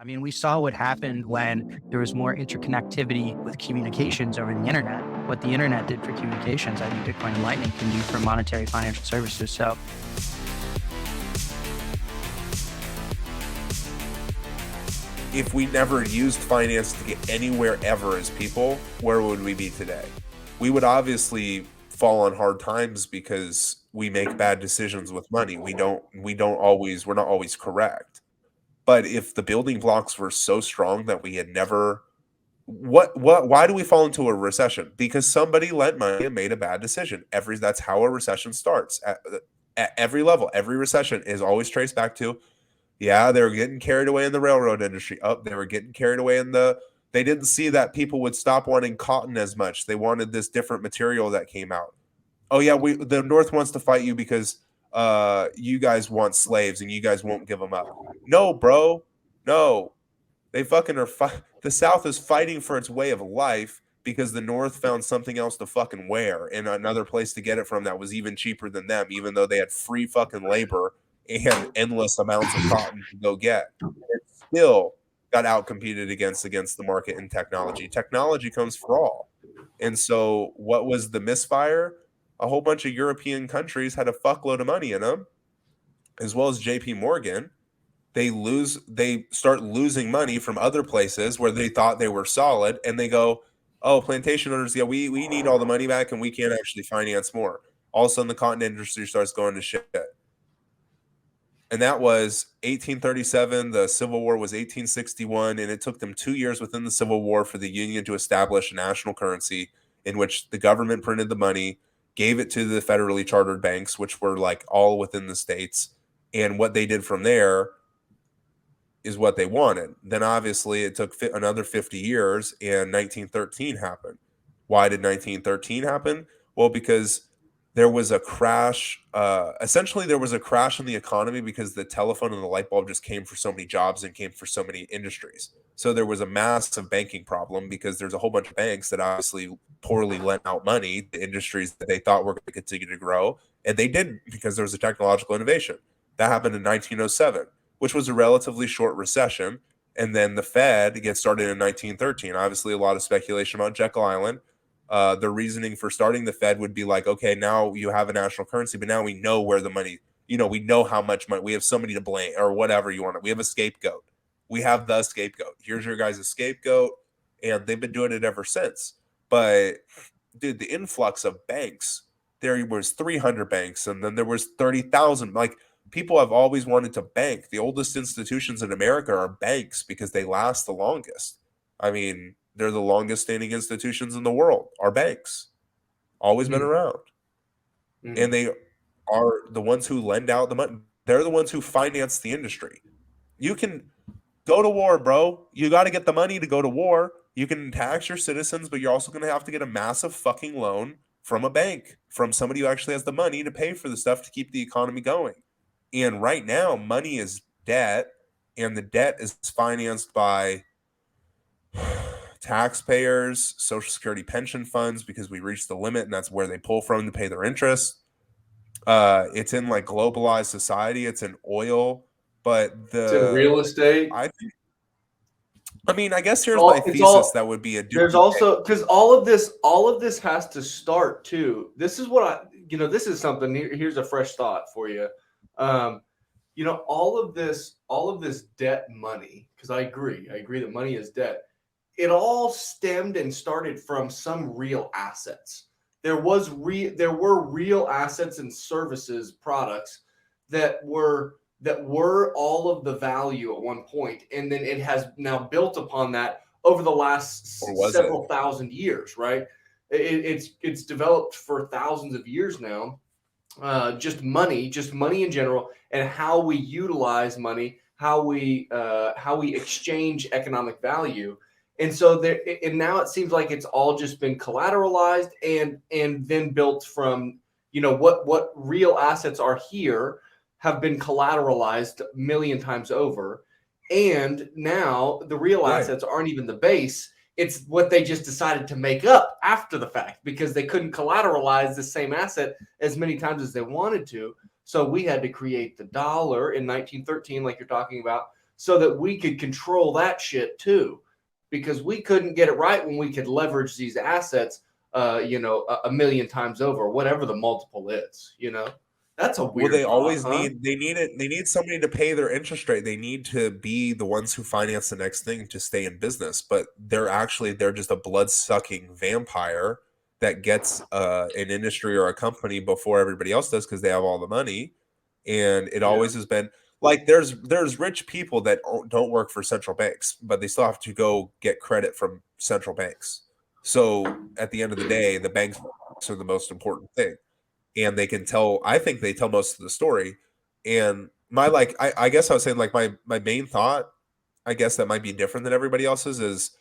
I mean, we saw what happened when there was more interconnectivity with communications over the internet. What the internet did for communications, I think Bitcoin and Lightning can do for monetary financial services. So if we never used finance to get anywhere ever as people, where would we be today? We would obviously fall on hard times because we make bad decisions with money. We're not always correct. But if the building blocks were so strong that we had never why do we fall into a recession? Because somebody lent money and made a bad decision. That's how a recession starts. At every level, every recession is always traced back to, yeah, they were getting carried away in the railroad industry. They were getting carried away they didn't see that people would stop wanting cotton as much. They wanted this different material that came out. Oh yeah, the North wants to fight you because you guys want slaves and you guys won't give them up. No, bro. No. They fucking are the South is fighting for its way of life because the North found something else to fucking wear and another place to get it from that was even cheaper than them, even though they had free fucking labor and endless amounts of cotton to go get. It still got outcompeted against the market in technology. Technology comes for all. And so what was the misfire? A whole bunch of European countries had a fuckload of money in them, as well as JP Morgan. They start losing money from other places where they thought they were solid, and they go, oh, plantation owners, yeah, we need all the money back and we can't actually finance more. All of a sudden the cotton industry starts going to shit. And that was 1837. The Civil War was 1861, and it took them 2 years within the Civil War for the Union to establish a national currency in which the government printed the money, gave it to the federally chartered banks, which were like all within the states. And what they did from there is what they wanted. Then obviously it took another 50 years and 1913 happened. Why did 1913 happen? Well, because there was a crash. Essentially, there was a crash in the economy because the telephone and the light bulb just came for so many jobs and came for so many industries. So there was a massive banking problem because there's a whole bunch of banks that obviously poorly lent out money to industries that they thought were going to continue to grow. And they didn't because there was a technological innovation. That happened in 1907, which was a relatively short recession. And then the Fed gets started in 1913. Obviously, a lot of speculation about Jekyll Island. The reasoning for starting the Fed would be like, okay, now you have a national currency, but now we know where the money, we know how much money, we have somebody to blame or whatever you want. We have a scapegoat. We have the scapegoat. Here's your guys' scapegoat. And they've been doing it ever since. But dude, the influx of banks, there was 300 banks and then there was 30,000. Like, people have always wanted to bank. The oldest institutions in America are banks because they last the longest. I mean, they're the longest standing institutions in the world, are banks. Always been around. And they are the ones who lend out the money. They're the ones who finance the industry. You can go to war, bro. You got to get the money to go to war. You can tax your citizens, but you're also going to have to get a massive fucking loan from a bank, from somebody who actually has the money to pay for the stuff to keep the economy going. And right now, money is debt, and the debt is financed by taxpayers, Social Security pension funds, because we reached the limit, and that's where they pull from to pay their interest. It's in like globalized society. It's in oil, but it's in real estate. I guess here's my thesis that would be a. There's also, because all of this has to start too. This is what this is something. Here's a fresh thought for you. All of this debt money, because I agree that money is debt. It all stemmed and started from some real assets. There were real assets and services, products that were all of the value at one point, and then it has now built upon that over the last several thousand years, right? It's developed for thousands of years now. Just money in general, and how we utilize money, how we exchange economic value. And so and now it seems like it's all just been collateralized and then built from, what real assets are here have been collateralized a million times over. And now the real assets aren't even the base. It's what they just decided to make up after the fact because they couldn't collateralize the same asset as many times as they wanted to. So we had to create the dollar in 1913, like you're talking about, so that we could control that shit too, because we couldn't get it right when we could leverage these assets, a million times over, whatever the multiple is, That's a weird They thought, always huh? they need somebody to pay their interest rate. They need to be the ones who finance the next thing to stay in business. But they're just a blood sucking vampire that gets an industry or a company before everybody else does because they have all the money. And it Yeah. always has been like there's rich people that don't work for central banks, but they still have to go get credit from central banks. So at the end of the day, the banks are the most important thing, and they can tell. I think they tell most of the story. And I guess I was saying like my main thought, I guess that might be different than everybody else's, is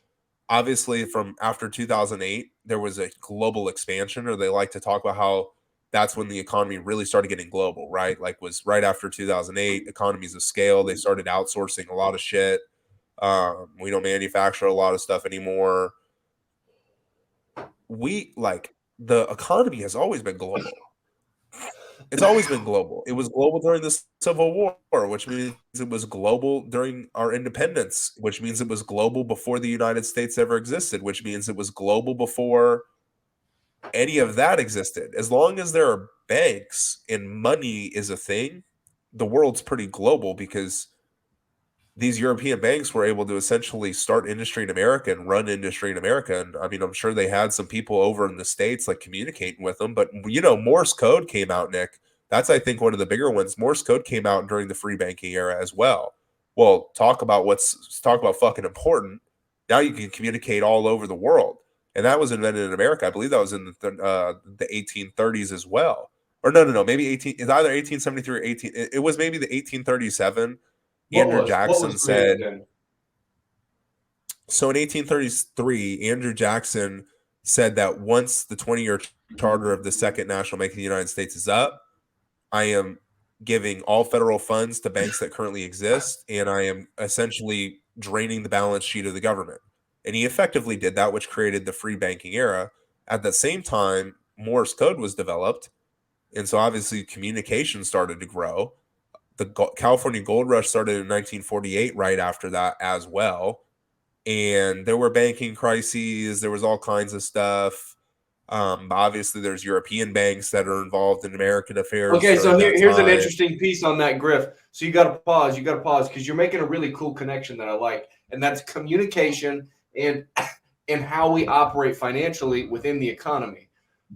obviously from after 2008 there was a global expansion, or they like to talk about how that's when the economy really started getting global, right? Like was right after 2008, economies of scale, they started outsourcing a lot of shit. We don't manufacture a lot of stuff anymore. We like the economy has always been global. It's always been global. It was global during the Civil War, which means it was global during our independence, which means it was global before the United States ever existed, which means it was global before any of that existed. As long as there are banks and money is a thing, the world's pretty global because these European banks were able to essentially start industry in America and run industry in America. And I mean, I'm sure they had some people over in the States like communicating with them, but Morse code came out, Nick. That's, I think, one of the bigger ones. Morse code came out during the free banking era as well. Well, talk about fucking important. Now you can communicate all over the world. And that was invented in America. I believe that was in the 1830s as well. Or no, maybe it's either 1873 or 18. It was maybe the 1837. Andrew What was Jackson created said, then? so in 1833, Andrew Jackson said that once the 20-year charter of the Second National Bank of the United States is up, I am giving all federal funds to banks that currently exist, and I am essentially draining the balance sheet of the government. And he effectively did that, which created the free banking era. At the same time, Morse code was developed, and so obviously communication started to grow. The California Gold Rush started in 1948, right after that as well. And there were banking crises. There was all kinds of stuff. Obviously, there's European banks that are involved in American affairs Okay, so during that here's an time. interesting piece on that, Griff. So you got to pause. You got to pause because you're making a really cool connection that I like, and that's communication and how we operate financially within the economy.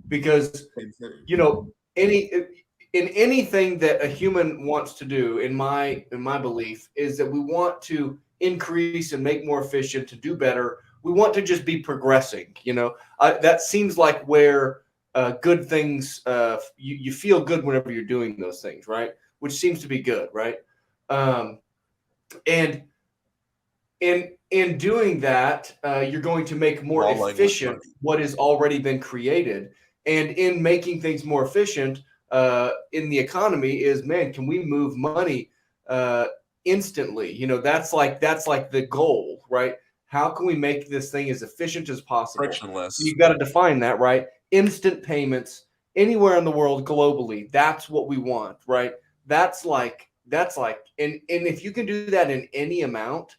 Because in anything that a human wants to do, in my belief, is that we want to increase and make more efficient, to do better. We want to just be progressing. That seems like where good things, you feel good whenever you're doing those things, right? Which seems to be good, right? And in doing that, you're going to make more Law language efficient money. what has already been created. And in making things more efficient in the economy is, man, can we move money instantly? That's like the goal, right? How can we make this thing as efficient as possible? Frictionless. So you've got to define that, right? Instant payments anywhere in the world globally. That's what we want, right? That's like, and if you can do that in any amount,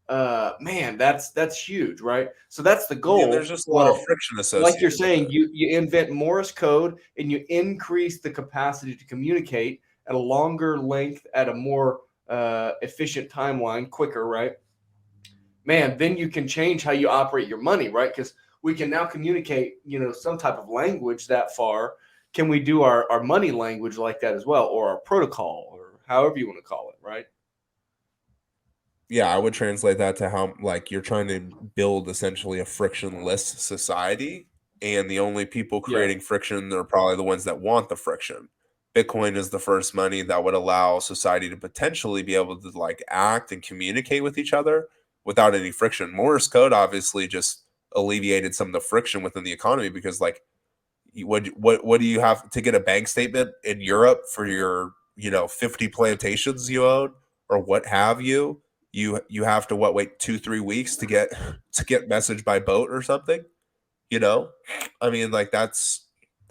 man, that's huge, right? So that's the goal. Yeah, there's just a lot of friction associated. Like you're saying, you invent Morse code and you increase the capacity to communicate at a longer length, at a more efficient timeline, quicker, right? Man, then you can change how you operate your money, right? Because we can now communicate, some type of language that far. Can we do our money language like that as well, or our protocol, or however you want to call it, right? Yeah, I would translate that to how like you're trying to build essentially a frictionless society, and the only people creating friction are probably the ones that want the friction. Bitcoin is the first money that would allow society to potentially be able to like act and communicate with each other without any friction. Morse code obviously just alleviated some of the friction within the economy because like what do you have to get a bank statement in Europe for your 50 plantations you own or what have you? You have to wait 2-3 weeks to get messaged by boat or something. I mean, like that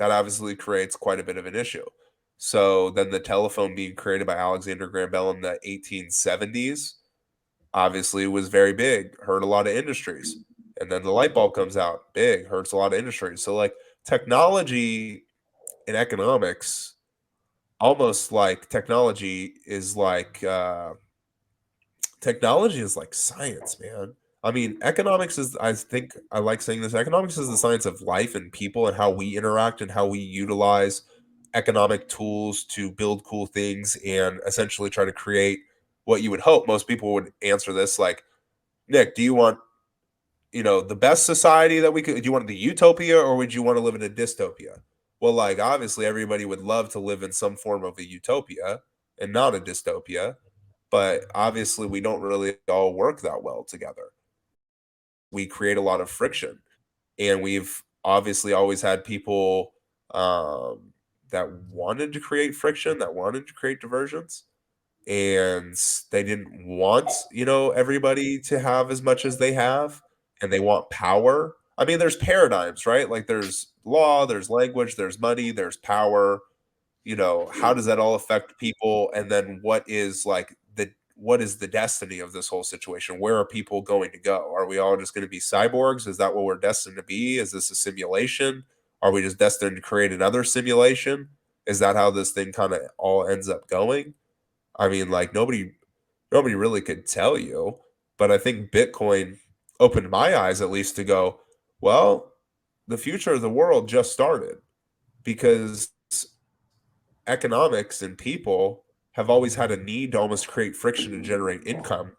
obviously creates quite a bit of an issue. So then the telephone being created by Alexander Graham Bell in the 1870s, obviously was very big, hurt a lot of industries. And then the light bulb comes out, big, hurts a lot of industries. So like technology and economics, almost like technology is like science, man. I mean, economics is, I think I like saying this, economics is the science of life and people and how we interact and how we utilize economic tools to build cool things and essentially try to create what you would hope most people would answer this like, Nick, do you want, the best society that we could, do you want the utopia or would you want to live in a dystopia? Well, like obviously everybody would love to live in some form of a utopia and not a dystopia, but obviously we don't really all work that well together. We create a lot of friction, and we've obviously always had people that wanted to create friction, that wanted to create diversions, and they didn't want, everybody to have as much as they have, and they want power. I mean, there's paradigms, right? Like there's law, there's language, there's money, there's power. How does that all affect people? And then what is the destiny of this whole situation? Where are people going to go? Are we all just going to be cyborgs? Is that what we're destined to be? Is this a simulation? Are we just destined to create another simulation? Is that how this thing kind of all ends up going? I mean, like nobody really could tell you, but I think Bitcoin opened my eyes at least to go, well, the future of the world just started because economics and people have always had a need to almost create friction to generate income,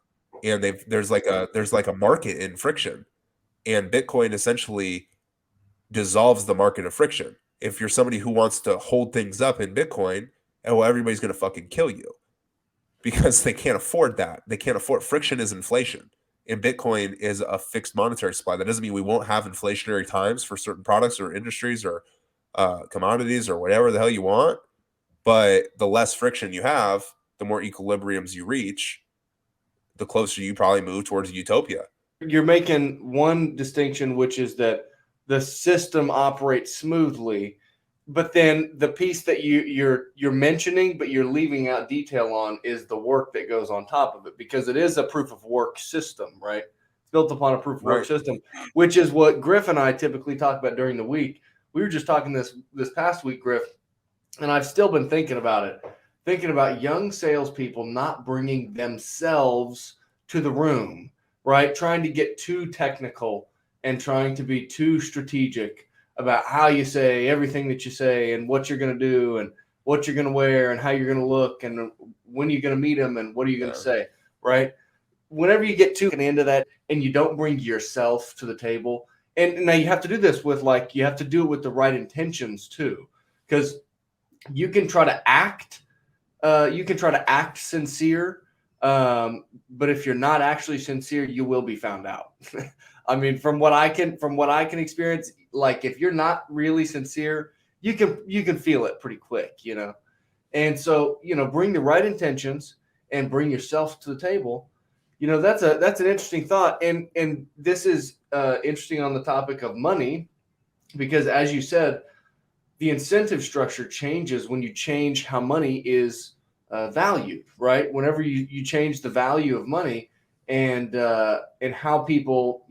and there's like a market in friction, and Bitcoin essentially dissolves the market of friction. If you're somebody who wants to hold things up in Bitcoin, well, everybody's going to fucking kill you because they can't afford that. They can't afford friction is inflation. And Bitcoin is a fixed monetary supply. That doesn't mean we won't have inflationary times for certain products or industries or commodities or whatever the hell you want. But the less friction you have, the more equilibriums you reach, the closer you probably move towards utopia. You're making one distinction, which is that the system operates smoothly, but then the piece that you're mentioning, but you're leaving out detail on, is the work that goes on top of it, because it is a proof of work system, right? It's built upon a proof of work system, which is what Griff and I typically talk about during the week. We were just talking this past week, Griff, and I've still been thinking about young salespeople not bringing themselves to the room, right? Trying to get too technical and trying to be too strategic about how you say everything that you say and what you're going to do and what you're going to wear and how you're going to look and when you're going to meet them and what are you going to say, right? Whenever you get too into that and you don't bring yourself to the table, and now you have to do this with you have to do it with the right intentions too, because you can try to act sincere, but if you're not actually sincere, you will be found out. I mean, from what I can experience, like if you're not really sincere, you can feel it pretty quick, And so, bring the right intentions and bring yourself to the table. That's an interesting thought, and this is interesting on the topic of money, because as you said, the incentive structure changes when you change how money is valued, right? Whenever you change the value of money and how people,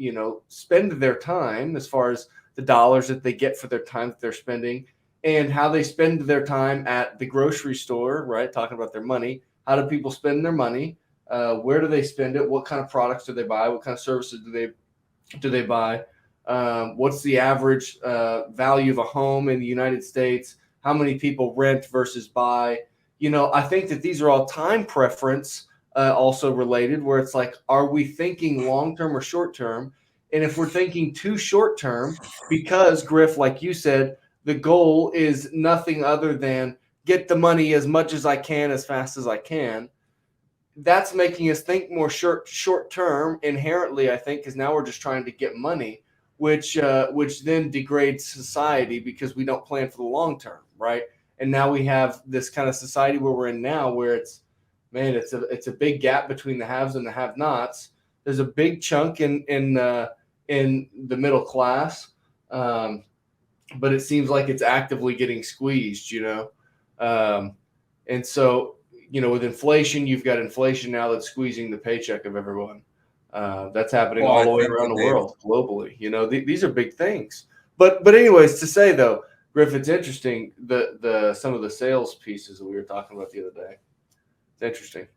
spend their time, as far as the dollars that they get for their time that they're spending, and how they spend their time at the grocery store, right? Talking about their money. How do people spend their money? Where do they spend it? What kind of products do they buy? What kind of services do they buy? What's the average value of a home in the United States? How many people rent versus buy? I think that these are all time preference also related, where it's like, are we thinking long-term or short-term? And if we're thinking too short-term, because Griff, like you said, the goal is nothing other than get the money as much as I can, as fast as I can. That's making us think more short-term inherently, I think, because now we're just trying to get money, which then degrades society because we don't plan for the long term, right? And now we have this kind of society where we're in now, where it's a big gap between the haves and the have-nots. There's a big chunk in the middle class, but it seems like it's actively getting squeezed, and so with inflation, you've got inflation now that's squeezing the paycheck of everyone. That's happening Well, all I the way think around that the world, globally. These are big things. But anyways, to say though, Griff, it's interesting the some of the sales pieces that we were talking about the other day. It's interesting.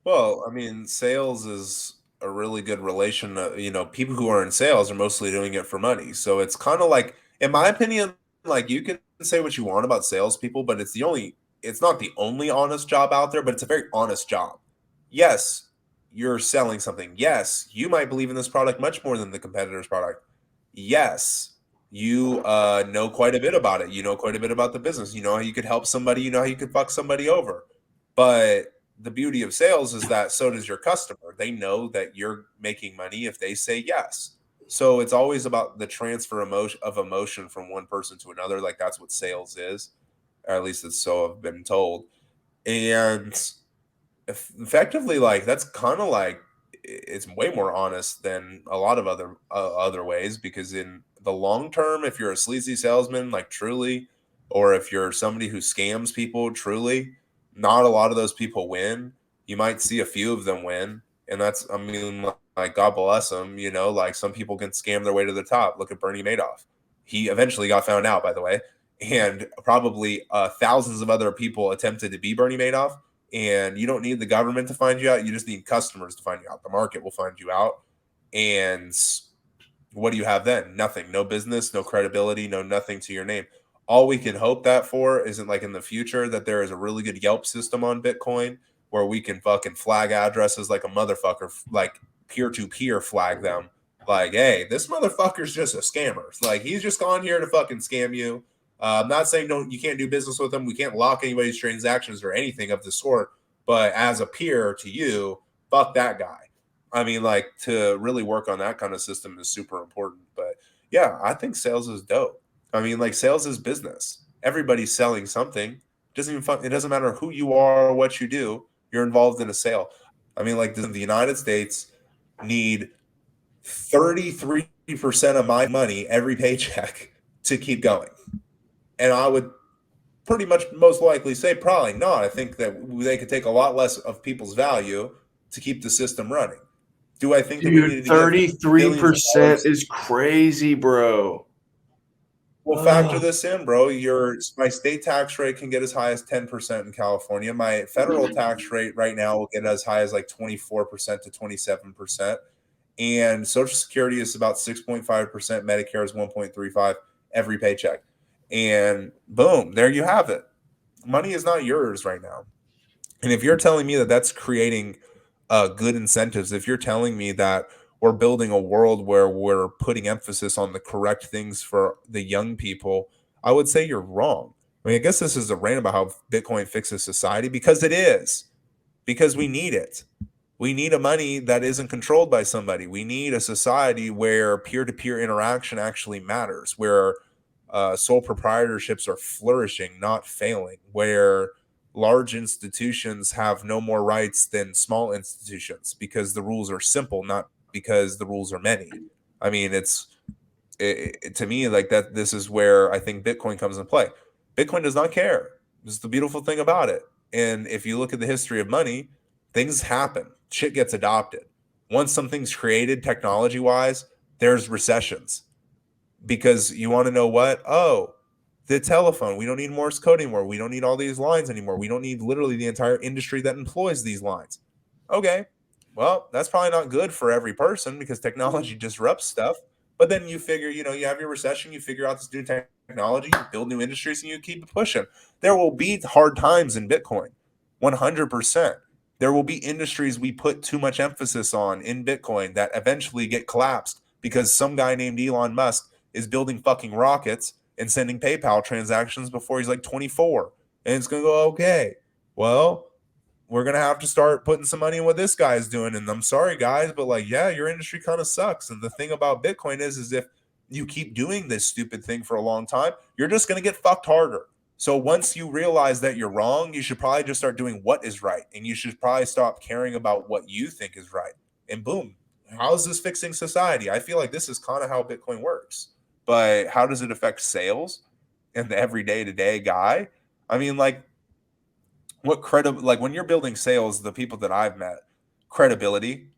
Well, I mean, sales is a really good relation. People who are in sales are mostly doing it for money. So it's kind of like, in my opinion, like you can say what you want about salespeople, but it's not the only honest job out there, but it's a very honest job. Yes, you're selling something. Yes, you might believe in this product much more than the competitor's product. Yes, you know quite a bit about it. You know quite a bit about the business. You know how you could help somebody. You know how you could fuck somebody over. But the beauty of sales is that so does your customer. They know that you're making money if they say yes. So it's always about the transfer of emotion from one person to another. Like that's what sales is, or at least it's so I've been told. And effectively, like that's kind of like it's way more honest than a lot of other ways, because in the long term, if you're a sleazy salesman, like truly, or if you're somebody who scams people truly, not a lot of those people win. You might see a few of them win, and that's, I mean, like God bless them. Like some people can scam their way to the top. Look at Bernie Madoff. He eventually got found out, by the way, and probably thousands of other people attempted to be Bernie Madoff. And you don't need the government to find you out. You just need customers to find you out. The market will find you out. And what do you have then? Nothing. No business, no credibility, no nothing to your name. All we can hope that for isn't like in the future that there is a really good Yelp system on Bitcoin where we can fucking flag addresses like a motherfucker, like peer-to-peer flag them. Like, hey, this motherfucker's just a scammer. Like, he's just gone here to fucking scam you. I'm not saying you can't do business with them. We can't lock anybody's transactions or anything of the sort. But as a peer to you, fuck that guy. I mean, like, to really work on that kind of system is super important. But yeah, I think sales is dope. I mean, like, sales is business. Everybody's selling something. It doesn't matter who you are or what you do. You're involved in a sale. I mean, like, the United States need 33% of my money every paycheck to keep going. And I would pretty much most likely say probably not. I think that they could take a lot less of people's value to keep the system running. Do I think that we Dude, needed to give billions of 33% dollars? is crazy, bro. Well, factor this in, bro. My state tax rate can get as high as 10% in California. My federal tax rate right now will get as high as like 24% to 27%. And Social Security is about 6.5%. Medicare is 1.35 every paycheck. And boom, there you have it. Money is not yours right now. And if you're telling me that that's creating good incentives, if you're telling me that we're building a world where we're putting emphasis on the correct things for the young people, I would say you're wrong. I mean, I guess this is a rant about how Bitcoin fixes society, because it is, because we need it. We need a money that isn't controlled by somebody. We need a society where peer-to-peer interaction actually matters, where sole proprietorships are flourishing, not failing, where large institutions have no more rights than small institutions because the rules are simple, not because the rules are many. I mean, to me, like that, this is where I think Bitcoin comes into play. Bitcoin does not care. This is the beautiful thing about it. And if you look at the history of money, things happen. Shit gets adopted. Once something's created technology wise, there's recessions. Because you want to know what? Oh, the telephone. We don't need Morse code anymore. We don't need all these lines anymore. We don't need literally the entire industry that employs these lines. Okay. Well, that's probably not good for every person because technology disrupts stuff. But then you figure, you have your recession, you figure out this new technology, you build new industries, and you keep it pushing. There will be hard times in Bitcoin, 100%. There will be industries we put too much emphasis on in Bitcoin that eventually get collapsed because some guy named Elon Musk is building fucking rockets and sending PayPal transactions before he's like 24. And it's going to go, okay, well, we're going to have to start putting some money in what this guy's doing. And I'm sorry, guys, but like, yeah, your industry kind of sucks. And the thing about Bitcoin is if you keep doing this stupid thing for a long time, you're just going to get fucked harder. So once you realize that you're wrong, you should probably just start doing what is right. And you should probably stop caring about what you think is right. And boom, how is this fixing society? I feel like this is kind of how Bitcoin works. But how does it affect sales and the everyday to day guy? I mean, like, like when you're building sales, the people that I've met, credibility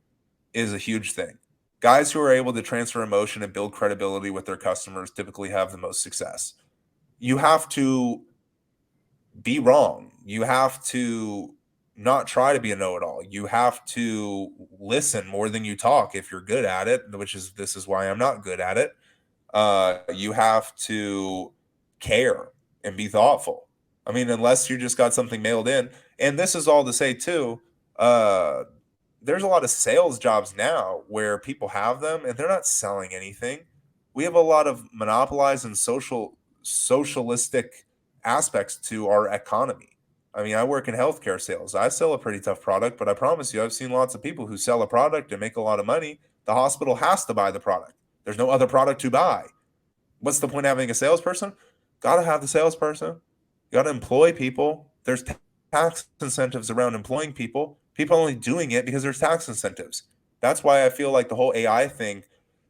is a huge thing. Guys who are able to transfer emotion and build credibility with their customers typically have the most success. You have to be wrong. You have to not try to be a know-it-all. You have to listen more than you talk if you're good at it, this is why I'm not good at it. You have to care and be thoughtful. I mean, unless you just got something mailed in. And this is all to say too, there's a lot of sales jobs now where people have them and they're not selling anything. We have a lot of monopolized and socialistic aspects to our economy. I mean, I work in healthcare sales. I sell a pretty tough product, but I promise you, I've seen lots of people who sell a product and make a lot of money. The hospital has to buy the product. There's no other product to buy. What's the point of having a salesperson? Got to have the salesperson. You got to employ people. There's tax incentives around employing people. People only doing it because there's tax incentives. That's why I feel like the whole AI thing,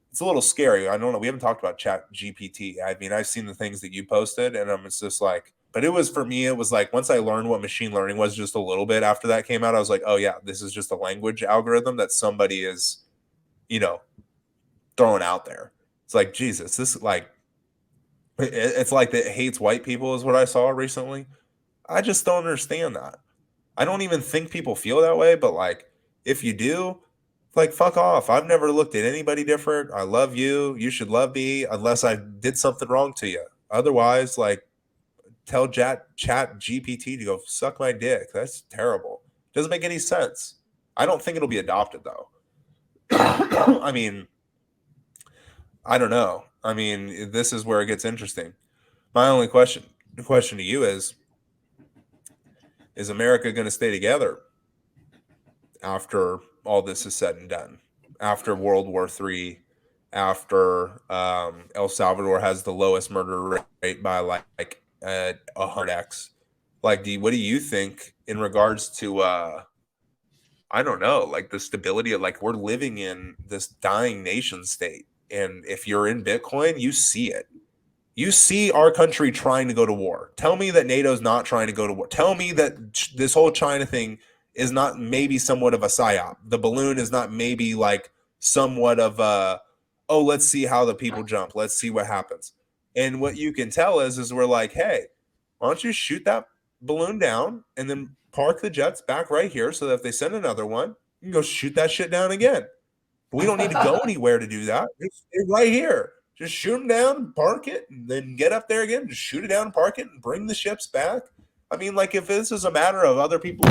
it's a little scary. I don't know. We haven't talked about ChatGPT. I mean, I've seen the things that you posted, and it's just like, but it was for me, it was like once I learned what machine learning was just a little bit after that came out, I was like, oh, yeah, this is just a language algorithm that somebody is, throwing out there. It's like, Jesus, this like, it's like that hates white people is what I saw recently. I just don't understand that. I don't even think people feel that way, but like, if you do, like, fuck off. I've never looked at anybody different. I love you. You should love me unless I did something wrong to you. Otherwise, like, tell Chat GPT to go suck my dick. That's terrible. Doesn't make any sense. I don't think it'll be adopted though. I mean, I don't know. I mean, this is where it gets interesting. My only question to you is America going to stay together after all this is said and done? After World War III, after El Salvador has the lowest murder rate by like 100x. Like, what do you think in regards to I don't know, like the stability of, like, we're living in this dying nation state, and if you're in Bitcoin, you see it. You see our country trying to go to war. Tell me that NATO's not trying to go to war. Tell me that this whole China thing is not maybe somewhat of a psyop. The balloon is not maybe like somewhat of a, oh, let's see how the people jump. Let's see what happens. And what you can tell is we're like, hey, why don't you shoot that balloon down and then park the jets back right here so that if they send another one, you can go shoot that shit down again. We don't need to go anywhere to do that. It's right here. Just shoot them down, park it, and then get up there again. Just shoot it down, park it, and bring the ships back. I mean, like, if this is a matter of other people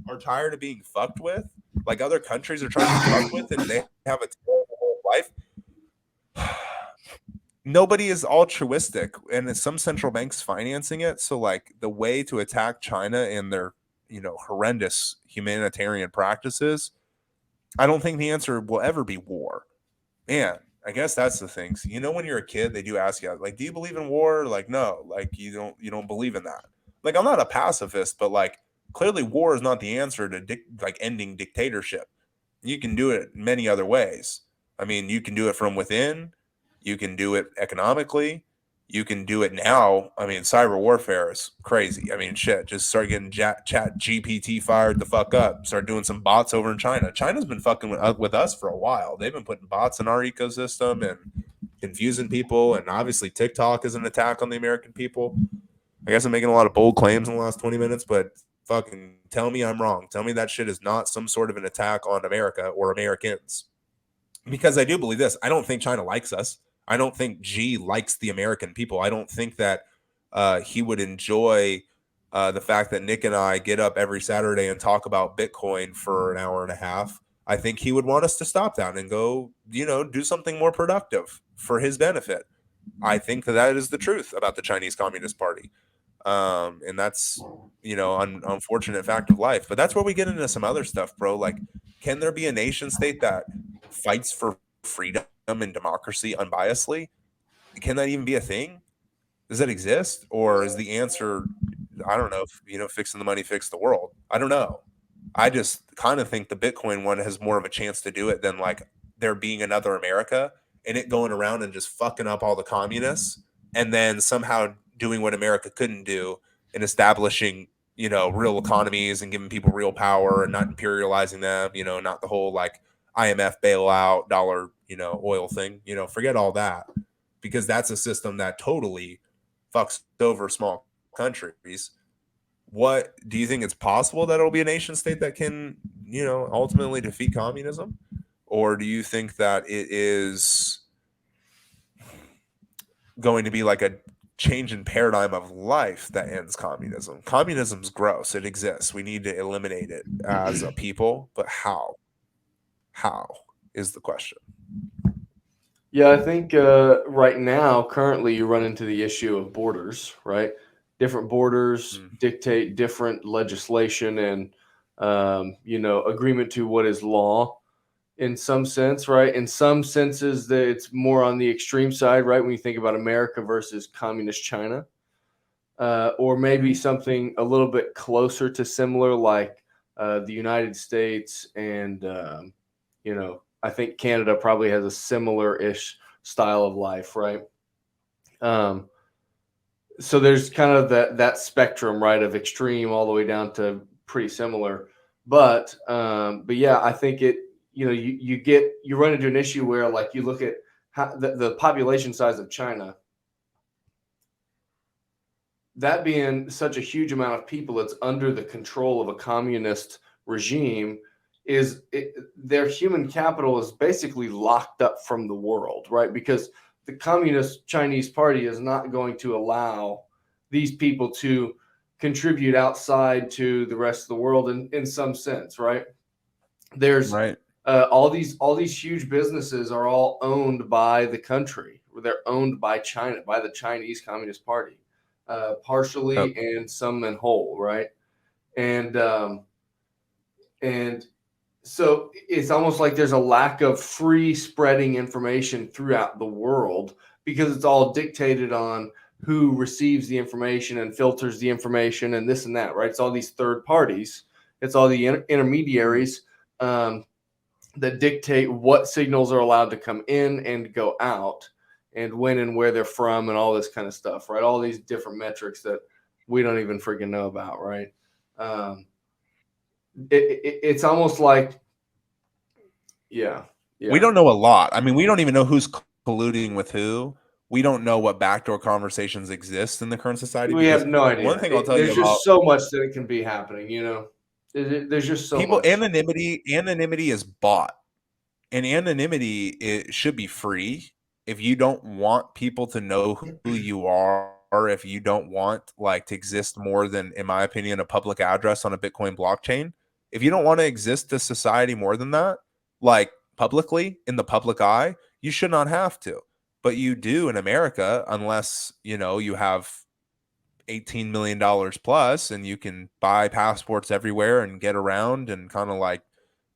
are tired of being fucked with, like other countries are trying to fuck with, and they have a terrible life, nobody is altruistic, and some central banks financing it. So, like, the way to attack China and their, horrendous humanitarian practices, I don't think the answer will ever be war. Man, I guess that's the thing. So, when you're a kid, they do ask you, like, do you believe in war? Like, no, like, you don't believe in that. Like, I'm not a pacifist, but like, clearly war is not the answer to ending dictatorship. You can do it many other ways. I mean, you can do it from within. You can do it economically. You can do it now. I mean, cyber warfare is crazy. I mean, shit, just start getting ChatGPT fired the fuck up. Start doing some bots over in China. China's been fucking with us for a while. They've been putting bots in our ecosystem and confusing people. And obviously TikTok is an attack on the American people. I guess I'm making a lot of bold claims in the last 20 minutes, but fucking tell me I'm wrong. Tell me that shit is not some sort of an attack on America or Americans. Because I do believe this. I don't think China likes us. I don't think Xi likes the American people. I don't think that he would enjoy the fact that Nick and I get up every Saturday and talk about Bitcoin for an hour and a half. I think he would want us to stop down and go, do something more productive for his benefit. I think that is the truth about the Chinese Communist Party. And that's, an unfortunate fact of life. But that's where we get into some other stuff, bro. Like, can there be a nation state that fights for freedom and democracy unbiasedly? Can that even be a thing? Does that exist? Or is the answer, I don't know, fixing the money, fix the world? I don't know. I just kind of think the Bitcoin one has more of a chance to do it than like there being another America and it going around and just fucking up all the communists and then somehow doing what America couldn't do and establishing real economies and giving people real power and not imperializing them, not the whole like IMF bailout, dollar, oil thing, forget all that, because that's a system that totally fucks over small countries. What do you think it's possible that it'll be a nation state that can, ultimately defeat communism? Or do you think that it is going to be like a change in paradigm of life that ends communism? Communism's gross. It exists. We need to eliminate it as a people, but how? How is the question? Yeah, I think right now, currently, you run into the issue of borders, right? Different borders dictate different legislation and, agreement to what is law in some sense, right? In some senses, that it's more on the extreme side, right? When you think about America versus communist China, or maybe something a little bit closer to similar, like the United States and, I think Canada probably has a similar-ish style of life, right? So there's kind of that spectrum, right, of extreme all the way down to pretty similar. But yeah, I think you run into an issue where, like, you look at how the population size of China, that being such a huge amount of people that's under the control of a communist regime, their human capital is basically locked up from the world, right? Because the Communist Chinese Party is not going to allow these people to contribute outside to the rest of the world in some sense, right? There's Right. all these huge businesses are all owned by the country. They're owned by China, by the Chinese Communist Party, partially and some in whole, right? And so it's almost like there's a lack of free spreading information throughout the world, because it's all dictated on who receives the information and filters the information and this and that, right? It's all these third parties. It's all the intermediaries that dictate what signals are allowed to come in and go out, and when and where they're from, and all this kind of stuff, right? All these different metrics that we don't even freaking know about, right? It's almost like, yeah. We don't know a lot. I mean, we don't even know who's colluding with who. We don't know what backdoor conversations exist in the current society. We have no idea. One thing I'll tell you There's about, just so much that it can be happening, There's just so people, much. anonymity is bought, and anonymity, it should be free. If you don't want people to know who you are, if you don't want like to exist more than, in my opinion, a public address on a Bitcoin blockchain, if you don't want to exist to society more than that, like publicly in the public eye, you should not have to. But you do in America, unless you have $18 million plus and you can buy passports everywhere and get around and kind of like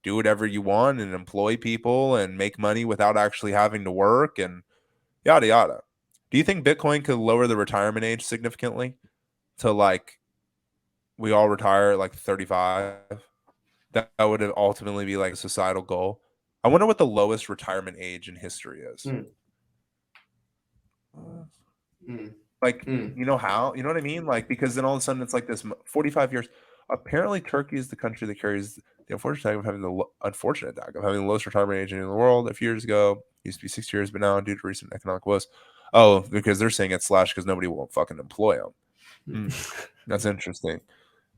do whatever you want and employ people and make money without actually having to work and yada yada. Do you think Bitcoin could lower the retirement age significantly to like we all retire at like 35? That would ultimately be like a societal goal. I wonder what the lowest retirement age in history is. Like, you know what I mean? Like, because then all of a sudden it's like this 45 years. Apparently, Turkey is the country that carries the unfortunate tag of having the lowest retirement age in the world. A few years ago, it used to be 6 years, but now due to recent economic woes, because they're saying it's slashed because nobody will fucking employ them. That's interesting.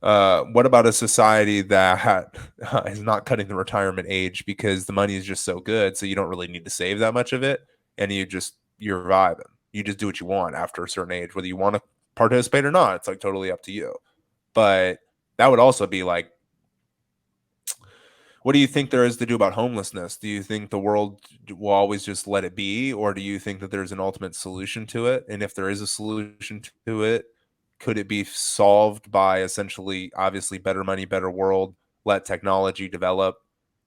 What about a society that is not cutting the retirement age because the money is just so good, so you don't really need to save that much of it, and you're vibing. You just do what you want after a certain age, whether you want to participate or not. It's like totally up to you. But that would also be like, what do you think there is to do about homelessness? Do you think the world will always just let it be, or do you think that there's an ultimate solution to it? And if there is a solution to it, could it be solved by essentially, obviously, better money, better world, let technology develop,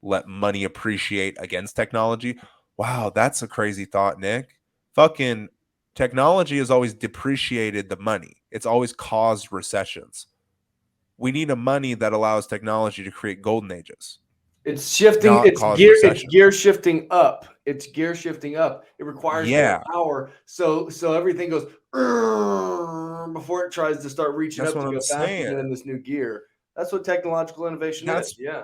let money appreciate against technology? Wow, that's a crazy thought, Nick. Fucking technology has always depreciated the money. It's always caused recessions. We need a money that allows technology to create golden ages. It's shifting. Not It's cause gear. It's recession. gear shifting up It's gear shifting up. It requires more Yeah, power. So everything goes before it tries to start reaching that's up what to I'm go faster saying. than in this new gear. That's what technological innovation That's is. Yeah.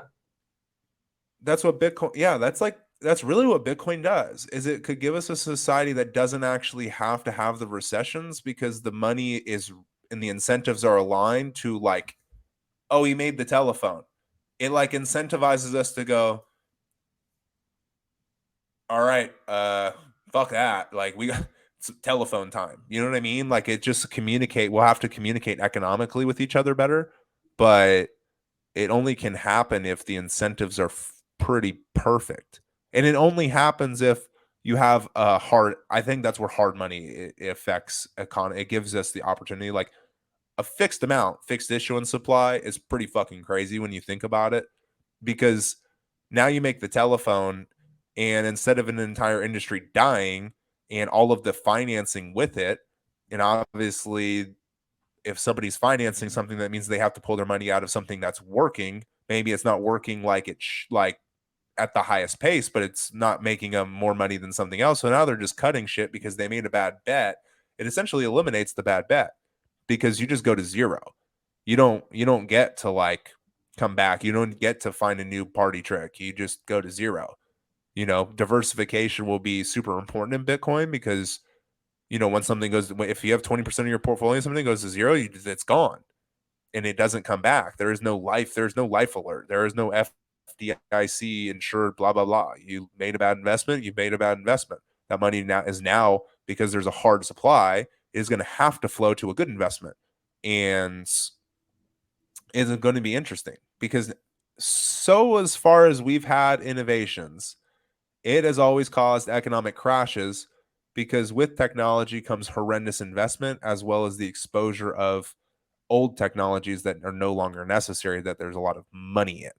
that's what Bitcoin. Yeah, that's really what Bitcoin does. Is it could give us a society that doesn't actually have to have the recessions because the money is and the incentives are aligned to like, oh, he made the telephone. It like incentivizes us to go, all right, fuck that. Like we got it's telephone time. You know what I mean? Like it just communicate. We'll have to communicate economically with each other better, but it only can happen if the incentives are pretty perfect. And it only happens if you have a hard, I think that's where hard money affects economy. It gives us the opportunity, like a fixed amount, fixed issuance supply is pretty fucking crazy when you think about it, because now you make the telephone, and instead of an entire industry dying and all of the financing with it, and obviously if somebody's financing something, that means they have to pull their money out of something that's working. Maybe it's not working like like at the highest pace, but it's not making them more money than something else. So now they're just cutting shit because they made a bad bet. It essentially eliminates the bad bet because you just go to zero. You don't get to like come back. You don't get to find a new party trick. You just go to zero. Diversification will be super important in Bitcoin because when something goes, if you have 20% of your portfolio, something goes to zero, it's gone and it doesn't come back. There is no life. There's no life alert. There is no FDIC insured, blah, blah, blah. You made a bad investment. You made a bad investment. That money now, because there's a hard supply, is going to have to flow to a good investment. And it's going to be interesting because so as far as we've had innovations, it has always caused economic crashes because with technology comes horrendous investment as well as the exposure of old technologies that are no longer necessary, that there's a lot of money in.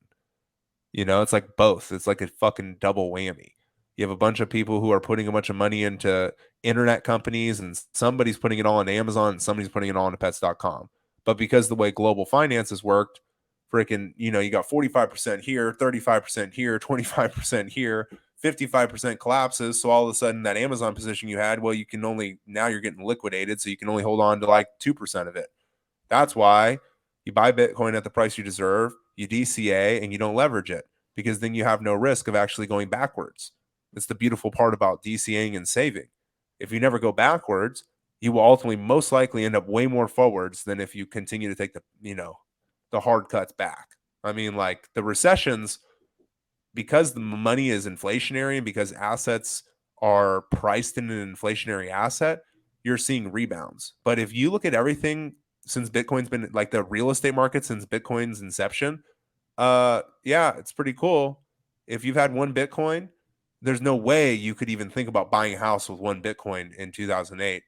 It's like both. It's like a fucking double whammy. You have a bunch of people who are putting a bunch of money into internet companies, and somebody's putting it all on Amazon and somebody's putting it all on pets.com. But because the way global finances worked, freaking, you got 45% here, 35% here, 25% here, 55% collapses. So all of a sudden that Amazon position you had, well, now you're getting liquidated. So you can only hold on to like 2% of it. That's why you buy Bitcoin at the price you deserve, you DCA, and you don't leverage it because then you have no risk of actually going backwards. That's the beautiful part about DCAing and saving. If you never go backwards, you will ultimately most likely end up way more forwards than if you continue to take the hard cuts back. I mean, like the recessions, because the money is inflationary and because assets are priced in an inflationary asset, you're seeing rebounds. But if you look at everything since Bitcoin's been like the real estate market since Bitcoin's inception, yeah, it's pretty cool. If you've had one Bitcoin, there's no way you could even think about buying a house with one Bitcoin in 2008.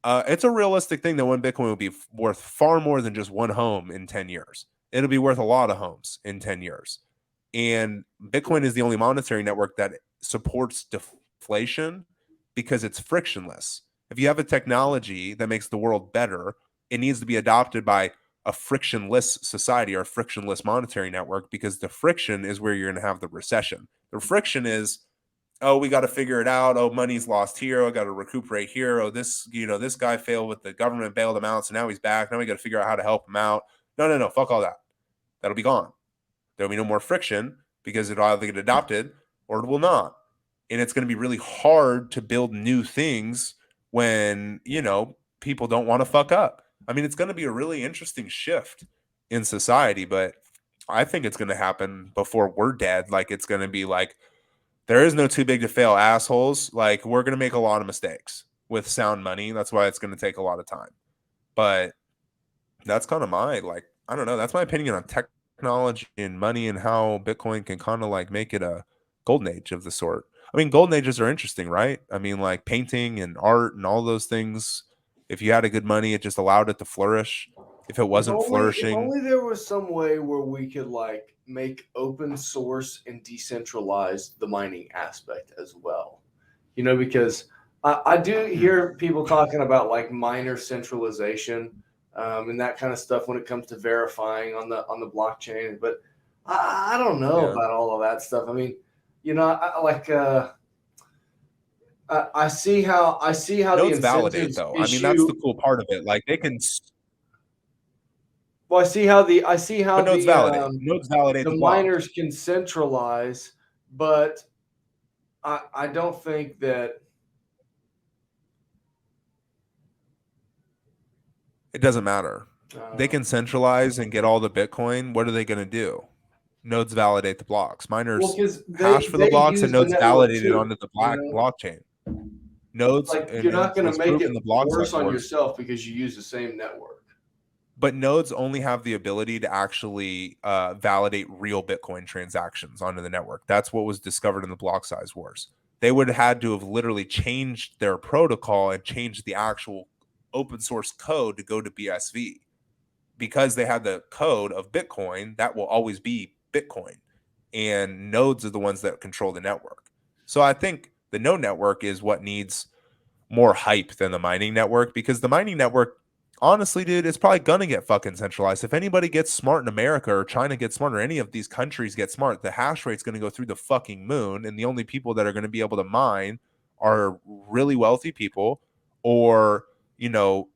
It's a realistic thing that one Bitcoin will be worth far more than just one home in 10 years. It'll be worth a lot of homes in 10 years. And Bitcoin is the only monetary network that supports deflation because it's frictionless. If you have a technology that makes the world better, it needs to be adopted by a frictionless society or a frictionless monetary network because the friction is where you're going to have the recession. The friction is, oh, we got to figure it out. Oh, money's lost here. I got to recuperate here. Oh, this guy failed with the government bailed him out. So now he's back. Now we got to figure out how to help him out. No. Fuck all that. That'll be gone. There'll be no more friction because it'll either get adopted or it will not. And it's going to be really hard to build new things when, people don't want to fuck up. I mean, it's going to be a really interesting shift in society, but I think it's going to happen before we're dead. Like, it's going to be like, there is no too big to fail assholes. Like, we're going to make a lot of mistakes with sound money. That's why it's going to take a lot of time. But that's kind of I don't know. That's my opinion on technology and money and how Bitcoin can kind of like make it a golden age of the sort. I mean, golden ages are interesting, right? I mean, like painting and art and all those things. If you had a good money, it just allowed it to flourish. If it wasn't If flourishing, only there was some way where we could like make open source and decentralize the mining aspect as well. Because I do hear people talking about like miner centralization and that kind of stuff when it comes to verifying on the blockchain. But I don't know yeah, about all of that stuff. I mean, I like I see how the Nodes validate incentives though. I mean, that's issue. the cool part of it. Like they can, Well, I see how but nodes validate the the block. miners can centralize, but I don't think that. It doesn't matter. They can centralize and get all the Bitcoin. What are they going to do? Nodes validate the blocks. Well, Miners because hash for the they blocks, and use the nodes network validate it too. onto the You know, blockchain. Nodes like and you're not going to it's make proven it the block worse size on works. yourself because you use the same network. But nodes only have the ability to actually validate real Bitcoin transactions onto the network. That's what was discovered in the block size wars. They would have had to have literally changed their protocol and changed the actual open source code to go to BSV, because they had the code of Bitcoin. That will always be Bitcoin, and nodes are the ones that control the network. So I think the node network is what needs more hype than the mining network, because the mining network, honestly, dude, it's probably gonna get fucking centralized. If anybody gets smart in America, or China gets smart, or any of these countries get smart, the hash rate's gonna go through the fucking moon, and the only people that are gonna be able to mine are really wealthy people, or, you know,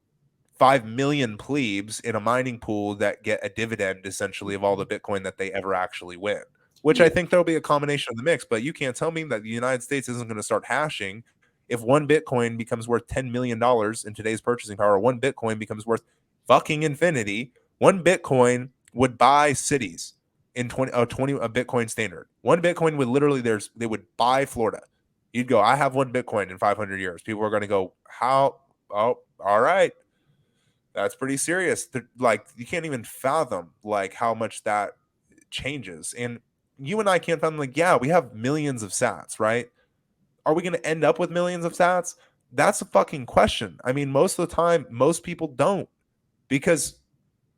5 million plebes in a mining pool that get a dividend essentially of all the Bitcoin that they ever actually win, which I Yeah. think there'll be a combination of the mix. But you can't tell me that the United States isn't going to start hashing. If one Bitcoin becomes worth $10 million in today's purchasing power, one Bitcoin becomes worth fucking infinity. One Bitcoin would buy cities in 20 a Bitcoin standard. One Bitcoin would literally, they would buy Florida. You'd go, I have one Bitcoin in 500 years. People are going to go, how? Oh, all right. That's pretty serious. Like, you can't even fathom like how much that changes. And you and I can't fathom, like, yeah, we have millions of sats, right? Are we going to end up with millions of sats? That's a fucking question. I mean, most of the time, most people don't, because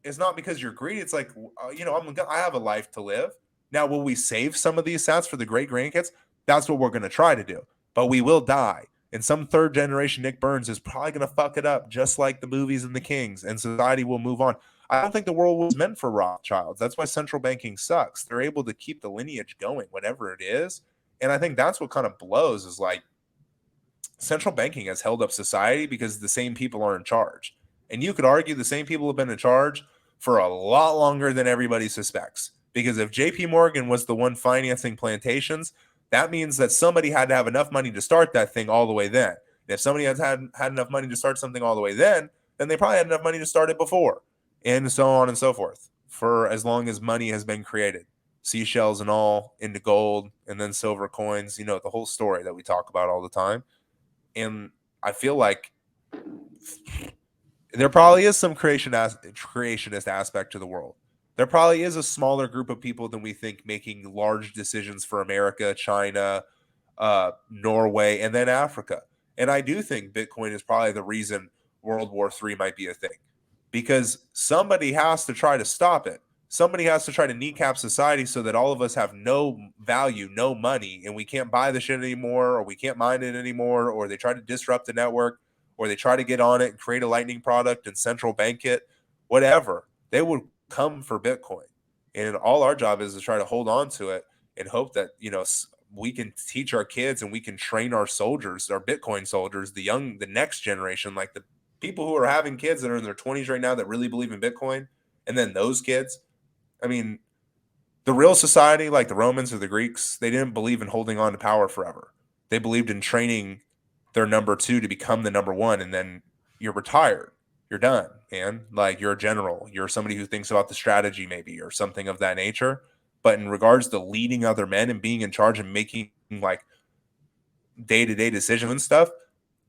it's not because you're greedy. It's like, I have a life to live. Now, will we save some of these sats for the great grandkids? That's what we're going to try to do. But we will die. And some third generation Nick Burns is probably going to fuck it up, just like the movies and the Kings, and society will move on. I don't think the world was meant for Rothschilds. That's why central banking sucks. They're able to keep the lineage going, whatever it is. And I think that's what kind of blows, is like, central banking has held up society because the same people are in charge. And you could argue the same people have been in charge for a lot longer than everybody suspects. Because if JP Morgan was the one financing plantations, that means that somebody had to have enough money to start that thing all the way then. And if somebody has had enough money to start something all the way then they probably had enough money to start it before. And so on and so forth, for as long as money has been created. Seashells and all into gold, and then silver coins, the whole story that we talk about all the time. And I feel like there probably is some creationist aspect to the world. There probably is a smaller group of people than we think making large decisions for America, China, Norway, and then Africa. And I do think Bitcoin is probably the reason World War III might be a thing, because somebody has to try to stop it. Somebody has to try to kneecap society so that all of us have no value, no money, and we can't buy the shit anymore, or we can't mine it anymore, or they try to disrupt the network, or they try to get on it and create a lightning product and central bank it, whatever. They would come for Bitcoin. And all our job is to try to hold on to it and hope that, we can teach our kids and we can train our soldiers, our Bitcoin soldiers, the next generation, like the people who are having kids that are in their 20s right now that really believe in Bitcoin. And then those kids, I mean, the real society, like the Romans or the Greeks, they didn't believe in holding on to power forever. They believed in training their number two to become the number one, and then you're retired. You're done, man. Like, you're a general. You're somebody who thinks about the strategy, maybe, or something of that nature. But in regards to leading other men and being in charge and making like day-to-day decisions and stuff,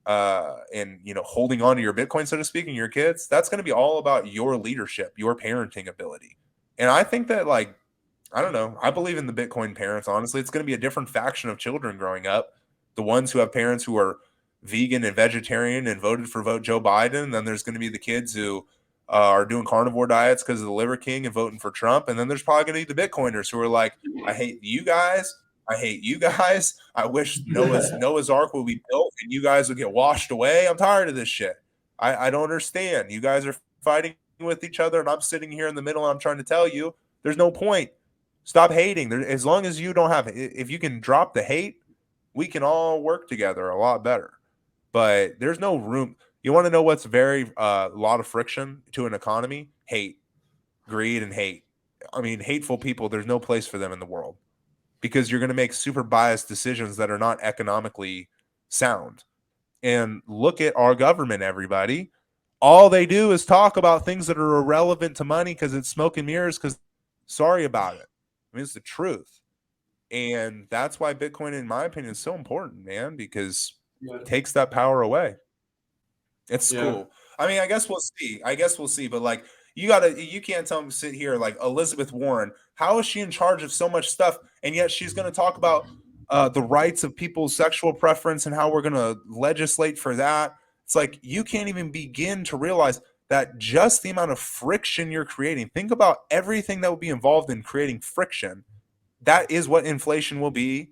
and holding on to your Bitcoin, so to speak, and your kids, that's going to be all about your leadership, your parenting ability. And I think that, like, I don't know, I believe in the Bitcoin parents. Honestly, it's going to be a different faction of children growing up. The ones who have parents who are vegan and vegetarian and voted for vote Joe Biden. And then there's going to be the kids who are doing carnivore diets because of the Liver King and voting for Trump. And then there's probably going to be the Bitcoiners who are like, I hate you guys. I hate you guys. I wish Noah's Ark would be built and you guys would get washed away. I'm tired of this shit. I don't understand. You guys are fighting with each other, and I'm sitting here in the middle, and I'm trying to tell you there's no point. Stop hating. As long as you don't have, if you can drop the hate, we can all work together a lot better. But there's no room. You want to know what's very a lot of friction to an economy? Hate, greed, and hate. I mean, hateful people, there's no place for them in the world because you're going to make super biased decisions that are not economically sound. And look at our government, everybody. All they do is talk about things that are irrelevant to money because it's smoke and mirrors. Because sorry about it. I mean, it's the truth. And that's why Bitcoin, in my opinion, is so important, man, because it takes that power away. It's cool. I mean, I guess we'll see. But like, you can't tell me to sit here like Elizabeth Warren. How is she in charge of so much stuff, and yet she's going to talk about the rights of people's sexual preference and how we're going to legislate for that? It's like you can't even begin to realize that just the amount of friction you're creating. Think about everything that would be involved in creating friction. That is what inflation will be.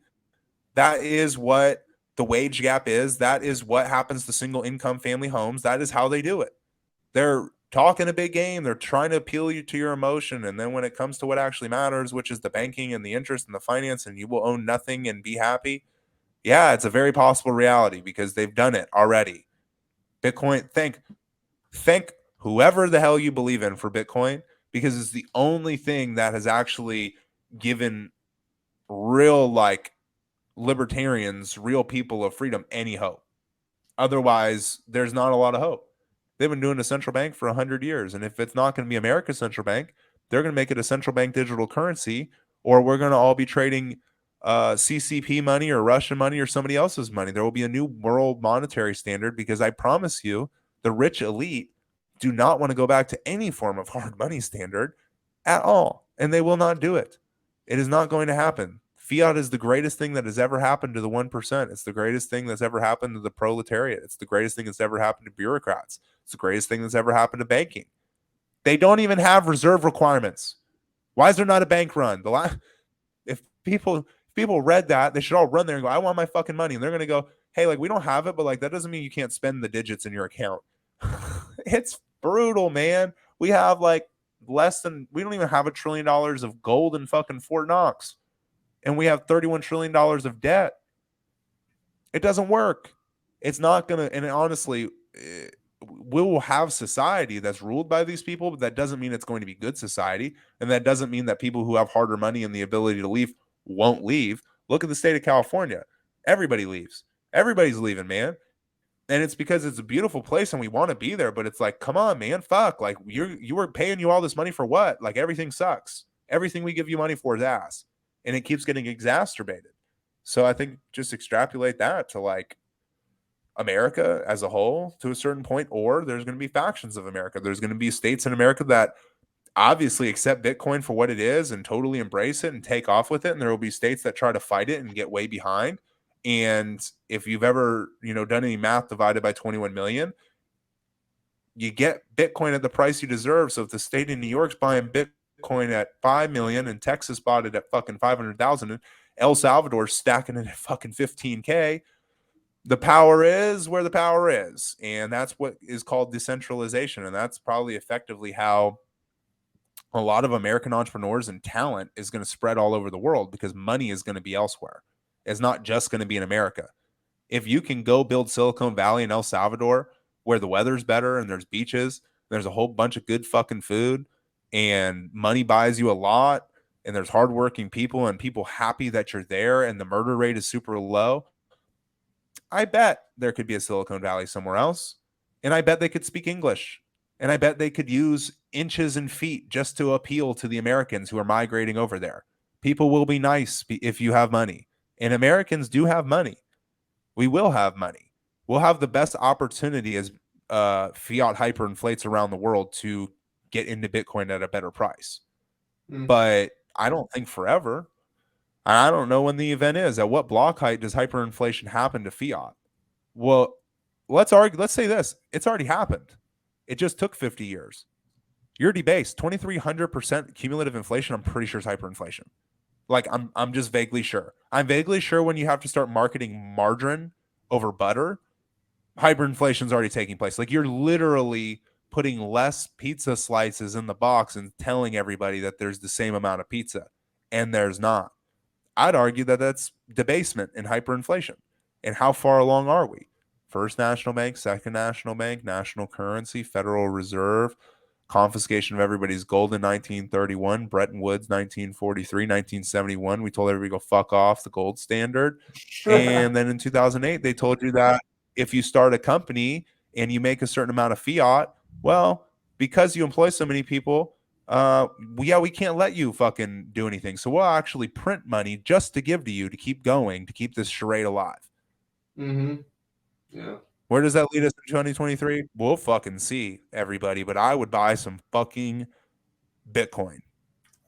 That is what the wage gap is. That is what happens to single income family homes. That is how they do it. They're talking a big game. They're trying to appeal you to your emotion. And then when it comes to what actually matters, which is the banking and the interest and the finance, and you will own nothing and be happy. Yeah, it's a very possible reality because they've done it already. Bitcoin, thank whoever the hell you believe in for Bitcoin, because it's the only thing that has actually given real like libertarians, real people of freedom, any hope. Otherwise, there's not a lot of hope. They've been doing a central bank for 100 years. And if it's not going to be America's central bank, they're going to make it a central bank digital currency, or we're going to all be trading CCP money or Russian money or somebody else's money. There will be a new world monetary standard because I promise you, the rich elite do not want to go back to any form of hard money standard at all. And they will not do it. It is not going to happen. Fiat is the greatest thing that has ever happened to the 1%. It's the greatest thing that's ever happened to the proletariat. It's the greatest thing that's ever happened to bureaucrats. It's the greatest thing that's ever happened to banking. They don't even have reserve requirements. Why is there not a bank run? If people read that, they should all run there and go, I want my fucking money. And they're going to go, hey, like, we don't have it, but like, that doesn't mean you can't spend the digits in your account. It's brutal, man. We have like we don't even have $1 trillion of gold in fucking Fort Knox. And we have $31 trillion of debt. It doesn't work. It's not going to, and honestly, we will have society that's ruled by these people, but that doesn't mean it's going to be good society. And that doesn't mean that people who have harder money and the ability to leave won't leave. Look at the state of California. Everybody leaves. Everybody's leaving, man. And it's because it's a beautiful place and we want to be there, but it's like, come on, man, fuck. Like you were paying you all this money for what? Like everything sucks. Everything we give you money for is ass. And it keeps getting exacerbated. So I think just extrapolate that to like America as a whole to a certain point, or there's going to be factions of America. There's going to be states in America that obviously accept Bitcoin for what it is and totally embrace it and take off with it. And there will be states that try to fight it and get way behind. And if you've ever, done any math divided by 21 million, you get Bitcoin at the price you deserve. So if the state in New York's buying Bitcoin at 5 million and Texas bought it at fucking 500,000 and El Salvador's stacking it at fucking 15K, the power is where the power is. And that's what is called decentralization. And that's probably effectively how a lot of American entrepreneurs and talent is going to spread all over the world because money is going to be elsewhere. It's not just going to be in America. If you can go build Silicon Valley in El Salvador where the weather's better and there's beaches, there's a whole bunch of good fucking food and money buys you a lot and there's hardworking people and people happy that you're there and the murder rate is super low, I bet there could be a Silicon Valley somewhere else. And I bet they could speak English. And I bet they could use inches and feet just to appeal to the Americans who are migrating over there. People will be nice if you have money. And Americans do have money. We will have money. We'll have the best opportunity as fiat hyperinflates around the world to get into Bitcoin at a better price. But I don't think forever. I don't know when the event is. At what block height does hyperinflation happen to fiat? Well, let's say this. It's already happened. It just took 50 years. You're debased. 2,300% cumulative inflation, I'm pretty sure is hyperinflation. Like, I'm just vaguely sure. I'm vaguely sure when you have to start marketing margarine over butter, hyperinflation's already taking place. Like, you're literally putting less pizza slices in the box and telling everybody that there's the same amount of pizza. And there's not. I'd argue that that's debasement and hyperinflation. And how far along are we? First national bank, second national bank, national currency, Federal Reserve, confiscation of everybody's gold in 1931, Bretton Woods 1943, 1971. We told everybody to go fuck off, the gold standard. And then in 2008, they told you that if you start a company and you make a certain amount of fiat, well, because you employ so many people, we can't let you fucking do anything. So we'll actually print money just to give to you to keep going, to keep this charade alive. Mm-hmm. Yeah. Where does that lead us in 2023? We'll fucking see, everybody. But I would buy some fucking Bitcoin.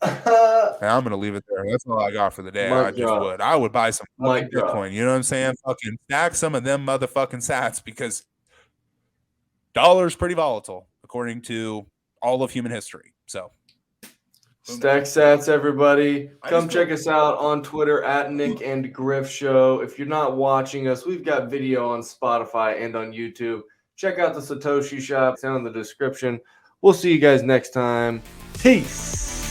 And I'm gonna leave it there. That's all I got for the day. I just would. I would buy some fucking Bitcoin. You know what I'm saying? Fucking stack some of them motherfucking sats, because dollar's pretty volatile according to all of human history. So stack sats, everybody. Come check us out on Twitter at Nyc and Griff Show. If you're not watching us, we've got video on Spotify and on YouTube. Check out the Satoshi Shop down in the description. We'll see you guys next time. Peace.